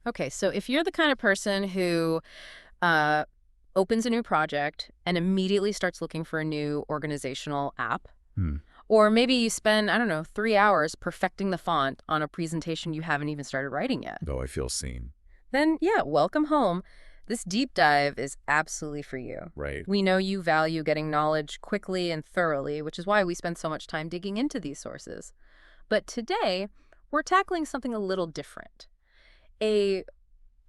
Okay, so if you're the kind of person who uh, opens a new project and immediately starts looking for a new organizational app, Hmm. or maybe you spend, I don't know, 3 hours perfecting the font on a presentation you haven't even started writing yet, Though I feel seen. then yeah, welcome home. This deep dive is absolutely for you. Right. We know you value getting knowledge quickly and thoroughly, which is why we spend so much time digging into these sources. But today, we're tackling something a little different. A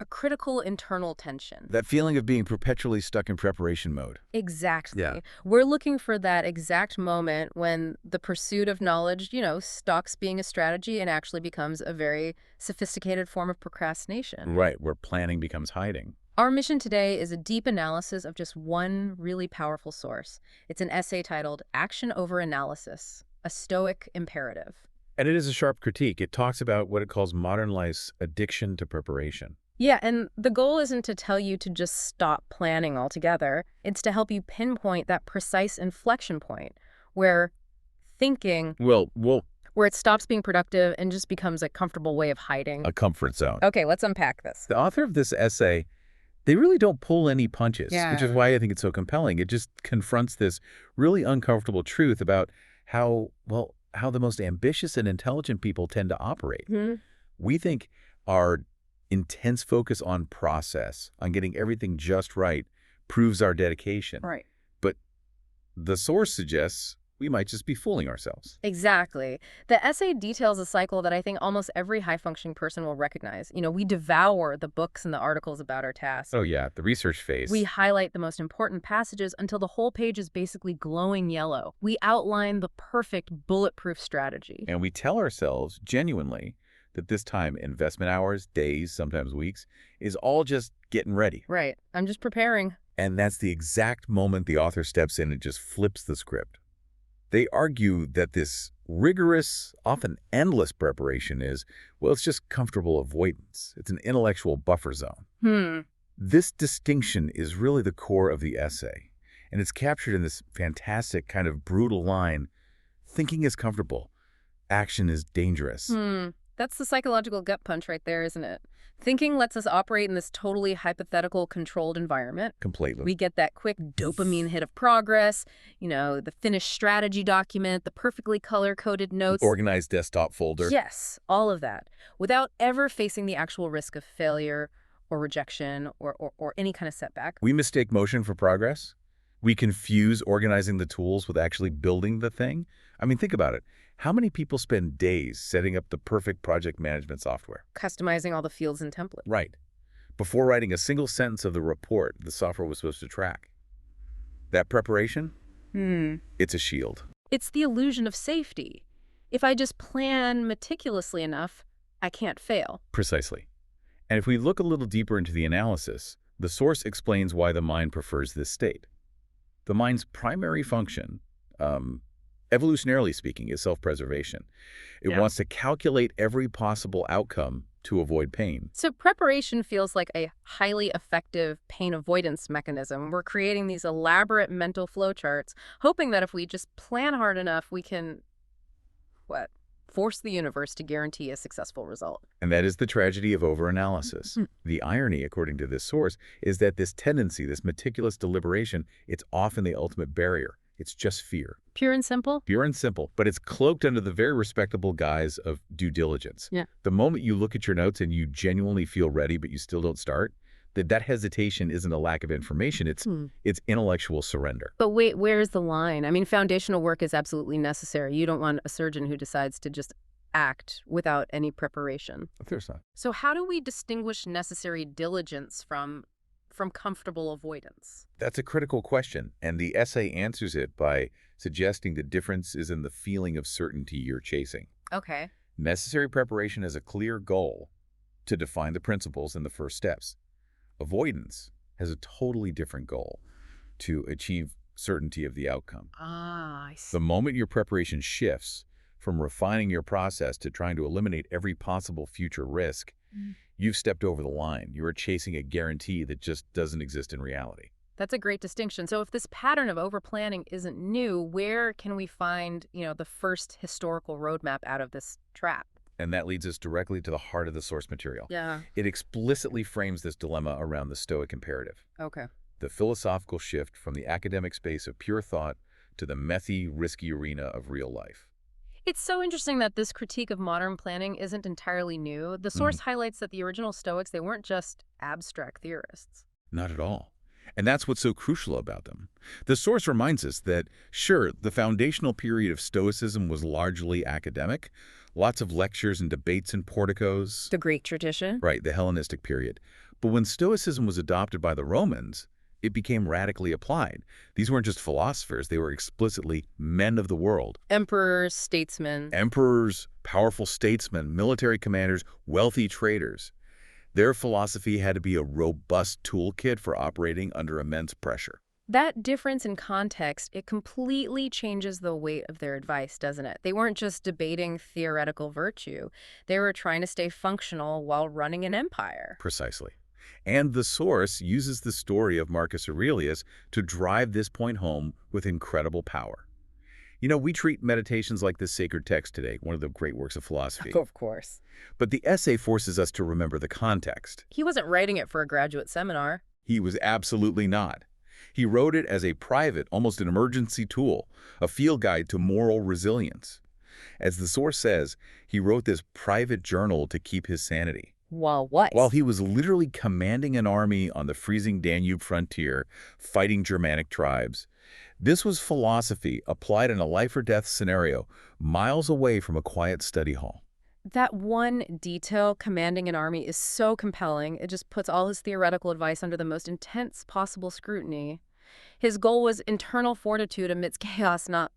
a critical internal tension. That feeling of being perpetually stuck in preparation mode. Yeah. Exactly. We're looking for that exact moment when the pursuit of knowledge, stops being a strategy and actually becomes a very sophisticated form of procrastination. Right, where planning becomes hiding. Our mission today is a deep analysis of just one really powerful source. It's an essay titled Action Over Analysis, a Stoic Imperative. And it is a sharp critique. It talks about what it calls modern life's addiction to preparation. Yeah, and the goal isn't to tell you to just stop planning altogether. It's to help you pinpoint that precise inflection point where thinking, Well, where it stops being productive and just becomes a comfortable way of hiding. a comfort zone. Okay, let's unpack this. The author of this essay, they really don't pull any punches, which is Yeah. why I think it's so compelling. It just confronts this really uncomfortable truth about how the most ambitious and intelligent people tend to operate. Hmm. We think our intense focus on process, on getting everything just right, proves our dedication. Right. But the source suggests we might just be fooling ourselves. Exactly. The essay details a cycle that I think almost every high-functioning person will recognize. We devour the books and the articles about our tasks. Oh yeah, the research phase. We highlight the most important passages until the whole page is basically glowing yellow. We outline the perfect bulletproof strategy. And we tell ourselves genuinely that this time, investment hours, days, sometimes weeks, is all just getting ready. Right. I'm just preparing. And that's the exact moment the author steps in and just flips the script. They argue that this rigorous, often endless preparation it's just comfortable avoidance. It's an intellectual buffer zone. This distinction is really the core of the essay, and it's captured in this fantastic kind of brutal line, thinking is comfortable, action is dangerous. That's the psychological gut punch right there, isn't it? Thinking lets us operate in this totally hypothetical, controlled environment. Completely. We get that quick dopamine hit of progress, the finished strategy document, the perfectly color-coded notes. Organized desktop folder. Yes, all of that, without ever facing the actual risk of failure or rejection or any kind of setback. We mistake motion for progress. We confuse organizing the tools with actually building the thing. I mean, think about it. How many people spend days setting up the perfect project management software? Customizing all the fields and templates. Right. Before writing a single sentence of the report the software was supposed to track. That preparation? It's a shield. It's the illusion of safety. If I just plan meticulously enough, I can't fail. Precisely. And if we look a little deeper into the analysis, the source explains why the mind prefers this state. The mind's primary function, evolutionarily speaking, is self-preservation. It Yeah. wants to calculate every possible outcome to avoid pain. So preparation feels like a highly effective pain avoidance mechanism. We're creating these elaborate mental flowcharts, hoping that if we just plan hard enough, we can, force the universe to guarantee a successful result. And that is the tragedy of overanalysis. The irony, according to this source, is that this tendency, this meticulous deliberation, it's often the ultimate barrier. It's just fear. Pure and simple? Pure and simple, but it's cloaked under the very respectable guise of due diligence. Yeah. The moment you look at your notes and you genuinely feel ready, but you still don't start, that hesitation isn't a lack of information. It's intellectual surrender. But wait, where's the line? I mean, foundational work is absolutely necessary. You don't want a surgeon who decides to just act without any preparation. Of course not. So how do we distinguish necessary diligence from comfortable avoidance? That's a critical question, and the essay answers it by suggesting the difference is in the feeling of certainty you're chasing. Okay. Necessary preparation has a clear goal to define the principles and the first steps. Avoidance has a totally different goal, to achieve certainty of the outcome. I see. The moment your preparation shifts from refining your process to trying to eliminate every possible future risk, you've stepped over the line. You are chasing a guarantee that just doesn't exist in reality. That's a great distinction. So if this pattern of overplanning isn't new, where can we find, the first historical roadmap out of this trap? And that leads us directly to the heart of the source material. Yeah. It explicitly frames this dilemma around the Stoic imperative, Okay. the philosophical shift from the academic space of pure thought to the messy, risky arena of real life. It's so interesting that this critique of modern planning isn't entirely new. The Mhm. source highlights that the original Stoics, they weren't just abstract theorists. Not at all. And that's what's so crucial about them. The source reminds us that, sure, the foundational period of Stoicism was largely academic, lots of lectures and debates in porticos, The Greek tradition? right, the Hellenistic period. But when Stoicism was adopted by the Romans, it became radically applied. These weren't just philosophers, they were explicitly men of the world. Emperors, statesmen. Emperors, powerful statesmen, military commanders, wealthy traders. Their philosophy had to be a robust toolkit for operating under immense pressure. That difference in context, it completely changes the weight of their advice, doesn't it? They weren't just debating theoretical virtue. They were trying to stay functional while running an empire. Precisely. And the source uses the story of Marcus Aurelius to drive this point home with incredible power. You know, we treat meditations like this sacred text today, one of the great works of philosophy. Of course. But the essay forces us to remember the context. He wasn't writing it for a graduate seminar. He was absolutely not. He wrote it as a private, almost an emergency tool, a field guide to moral resilience. As the source says, he wrote this private journal to keep his sanity. While what? While he was literally commanding an army on the freezing Danube frontier, fighting Germanic tribes. This was philosophy applied in a life-or-death scenario, miles away from a quiet study hall. That one detail, commanding an army, is so compelling. It just puts all his theoretical advice under the most intense possible scrutiny. His goal was internal fortitude amidst chaos, not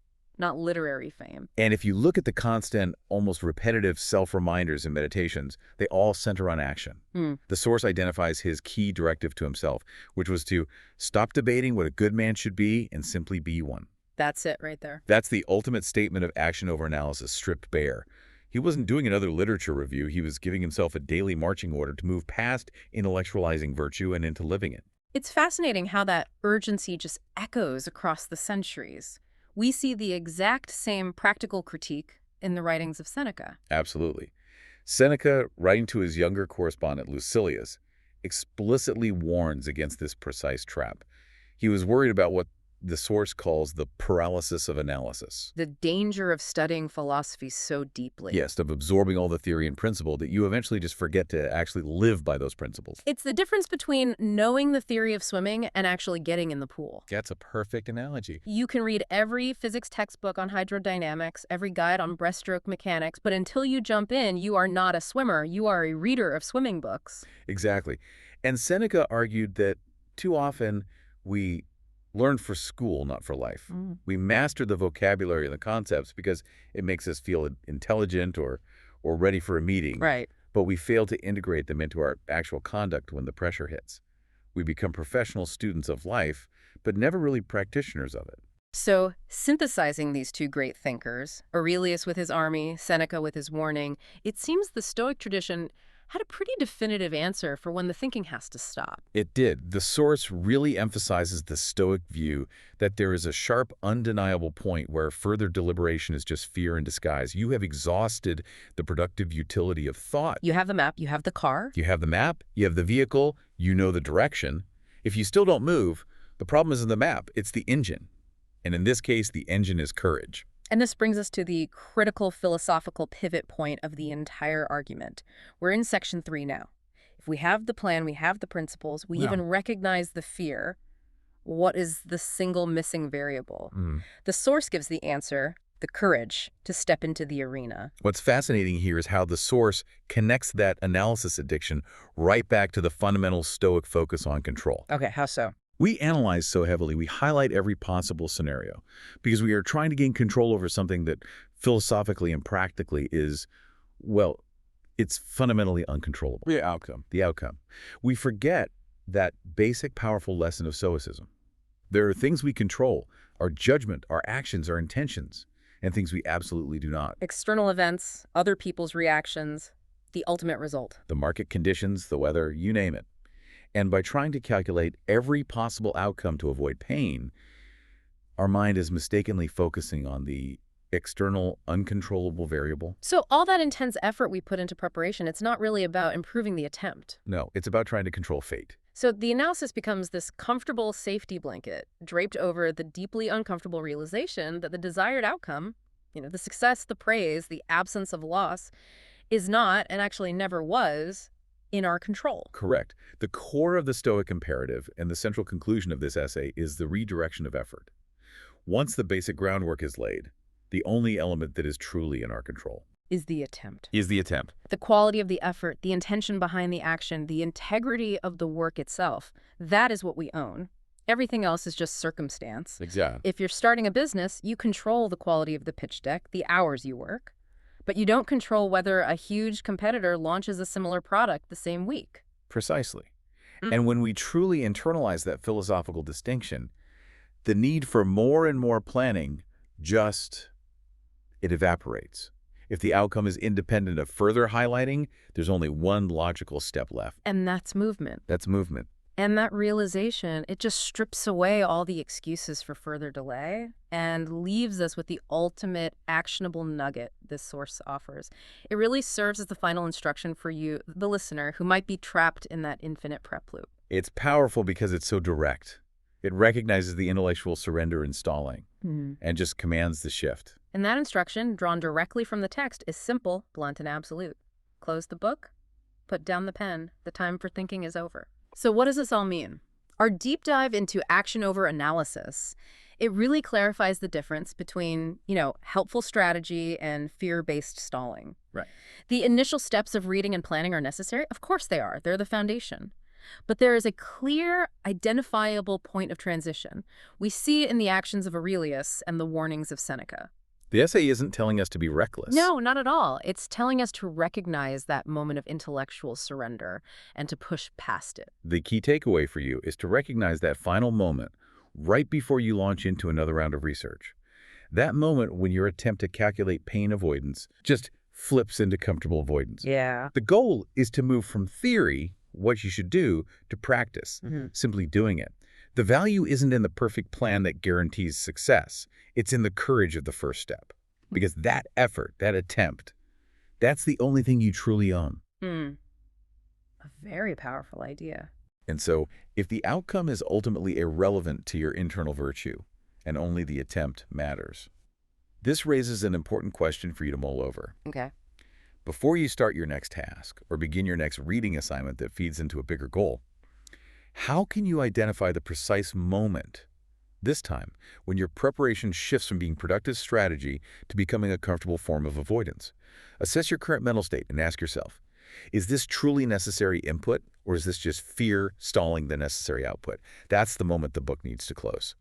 literary fame. And if you look at the constant, almost repetitive self-reminders and meditations, they all center on action. The source identifies his key directive to himself, which was to stop debating what a good man should be and simply be one. That's it right there. That's the ultimate statement of action over analysis, stripped bare. He wasn't doing another literature review. He was giving himself a daily marching order to move past intellectualizing virtue and into living it. It's fascinating how that urgency just echoes across the centuries. We see the exact same practical critique in the writings of Seneca. Absolutely. Seneca, writing to his younger correspondent Lucilius, explicitly warns against this precise trap. He was worried about what the source calls the paralysis of analysis. The danger of studying philosophy so deeply. Yes, of absorbing all the theory and principle that you eventually just forget to actually live by those principles. It's the difference between knowing the theory of swimming and actually getting in the pool. That's a perfect analogy. You can read every physics textbook on hydrodynamics, every guide on breaststroke mechanics, but until you jump in, you are not a swimmer. You are a reader of swimming books. Exactly. And Seneca argued that too often we learn for school, not for life. We master the vocabulary and the concepts because it makes us feel intelligent or ready for a meeting. Right. But we fail to integrate them into our actual conduct when the pressure hits. We become professional students of life, but never really practitioners of it. So, synthesizing these two great thinkers, Aurelius with his army, Seneca with his warning, it seems the Stoic tradition had a pretty definitive answer for when the thinking has to stop. It did. The source really emphasizes the Stoic view that there is a sharp, undeniable point where further deliberation is just fear in disguise. You have exhausted the productive utility of thought. You have the map, you have the car. You have the map, you have the vehicle, you know the direction. If you still don't move, the problem isn't the map, it's the engine. And in this case, the engine is courage. And this brings us to the critical philosophical pivot point of the entire argument. We're in section 3 now. If we have the plan, we have the principles, we even recognize the fear, what is the single missing variable? The source gives the answer, the courage, to step into the arena. What's fascinating here is how the source connects that analysis addiction right back to the fundamental Stoic focus on control. Okay, how so? We analyze so heavily, we highlight every possible scenario because we are trying to gain control over something that philosophically and practically is, well, it's fundamentally uncontrollable. The outcome. The outcome. We forget that basic, powerful lesson of Stoicism. There are things we control, our judgment, our actions, our intentions, and things we absolutely do not. External events, other people's reactions, the ultimate result. The market conditions, the weather, you name it. And by trying to calculate every possible outcome to avoid pain, our mind is mistakenly focusing on the external, uncontrollable variable. So all that intense effort we put into preparation, it's not really about improving the attempt. No, it's about trying to control fate. So the analysis becomes this comfortable safety blanket draped over the deeply uncomfortable realization that the desired outcome, the success, the praise, the absence of loss, is not, and actually never was, in our control. Correct. The core of the Stoic imperative and the central conclusion of this essay is the redirection of effort. Once the basic groundwork is laid, the only element that is truly in our control Is the attempt. is the attempt. The quality of the effort, the intention behind the action, the integrity of the work itself, that is what we own. Everything else is just circumstance. Exactly. If you're starting a business, you control the quality of the pitch deck, the hours you work, but you don't control whether a huge competitor launches a similar product the same week. Precisely. And when we truly internalize that philosophical distinction, the need for more and more planning it evaporates. If the outcome is independent of further highlighting, there's only one logical step left. And that's movement. That's movement. And that realization, it just strips away all the excuses for further delay and leaves us with the ultimate actionable nugget this source offers. It really serves as the final instruction for you, the listener, who might be trapped in that infinite prep loop. It's powerful because it's so direct. It recognizes the intellectual surrender in stalling and just commands the shift. And that instruction, drawn directly from the text, is simple, blunt, and absolute. Close the book, put down the pen. The time for thinking is over. So what does this all mean? Our deep dive into action over analysis, it really clarifies the difference between, helpful strategy and fear-based stalling. Right. The initial steps of reading and planning are necessary. Of course they are. They're the foundation. But there is a clear, identifiable point of transition. We see it in the actions of Aurelius and the warnings of Seneca. The essay isn't telling us to be reckless. No, not at all. It's telling us to recognize that moment of intellectual surrender and to push past it. The key takeaway for you is to recognize that final moment right before you launch into another round of research. That moment when your attempt to calculate pain avoidance just flips into comfortable avoidance. Yeah. The goal is to move from theory, what you should do, to practice, simply doing it. The value isn't in the perfect plan that guarantees success. It's in the courage of the first step. Because that effort, that attempt, that's the only thing you truly own. A very powerful idea. And so, if the outcome is ultimately irrelevant to your internal virtue, and only the attempt matters, this raises an important question for you to mull over. Okay. Before you start your next task or begin your next reading assignment that feeds into a bigger goal, how can you identify the precise moment, this time, when your preparation shifts from being productive strategy to becoming a comfortable form of avoidance? Assess your current mental state and ask yourself, is this truly necessary input, or is this just fear stalling the necessary output? That's the moment the book needs to close.